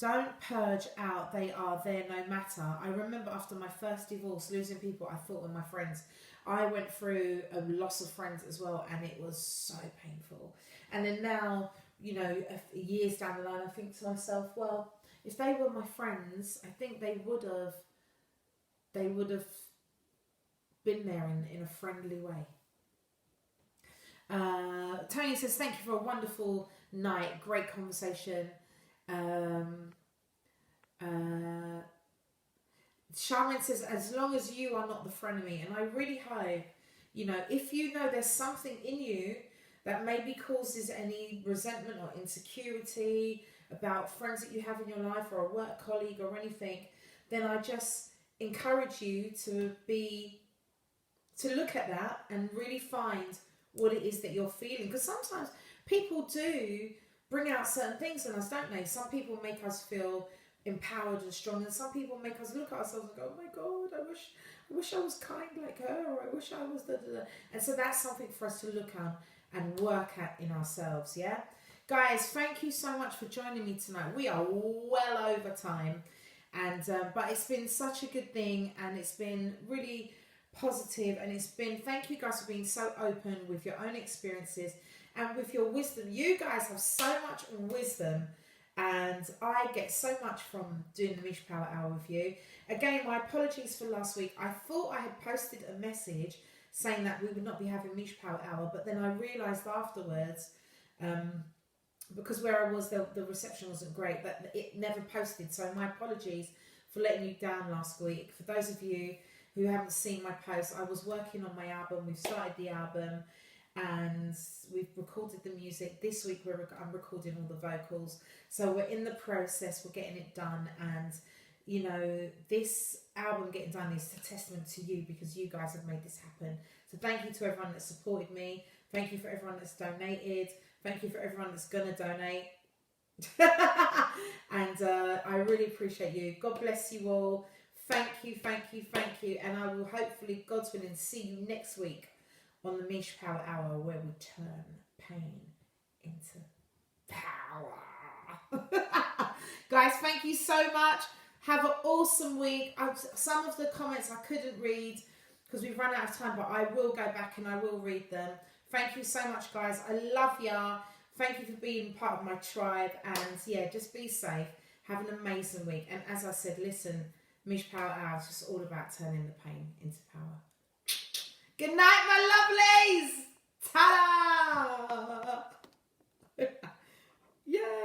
They are there no matter. I remember after my first divorce, losing people I thought were my friends. I went through a loss of friends as well, and it was so painful. And then now, years down the line, I think to myself, well, if they were my friends, I think they would have been there in a friendly way. Tony says, thank you for a wonderful night. Great conversation. Charmaine says, as long as you are not the frenemy, and I really hope, if there's something in you that maybe causes any resentment or insecurity about friends that you have in your life or a work colleague or anything, then I just encourage you to look at that and really find what it is that you're feeling. Because sometimes people do bring out certain things in us, don't they? Some people make us feel empowered and strong, and some people make us look at ourselves and go, oh my God, I wish I was kind like her, or I wish I was da. And so that's something for us to look at and work at in ourselves, yeah? Guys, thank you so much for joining me tonight. We are well over time, and but it's been such a good thing, and it's been really positive, and thank you guys for being so open with your own experiences and with your wisdom. You guys have so much wisdom, and I get so much from doing the MichPowerHour with you. Again, my apologies for last week. I thought I had posted a message saying that we would not be having MichPowerHour, but then I realised afterwards, because where I was, the reception wasn't great, that it never posted. So my apologies for letting you down last week. For those of you who haven't seen my post, I was working on my album. We've started the album and we've recorded the music. This week I'm recording all the vocals. So we're in the process, we're getting it done, and this album getting done is a testament to you, because you guys have made this happen. So thank you to everyone that supported me. Thank you for everyone that's donated. Thank you for everyone that's gonna donate. And I really appreciate you. God bless you all. Thank you. And I will hopefully, God's willing, see you next week on the MichPowerHour, where we turn pain into power. Guys, thank you so much. Have an awesome week. Some of the comments I couldn't read because we've run out of time, but I will go back and I will read them. Thank you so much, guys. I love ya. Thank you for being part of my tribe. And yeah, just be safe. Have an amazing week. And as I said, listen, MichPowerHour is just all about turning the pain into power. Good night, my lovelies. Ta-da!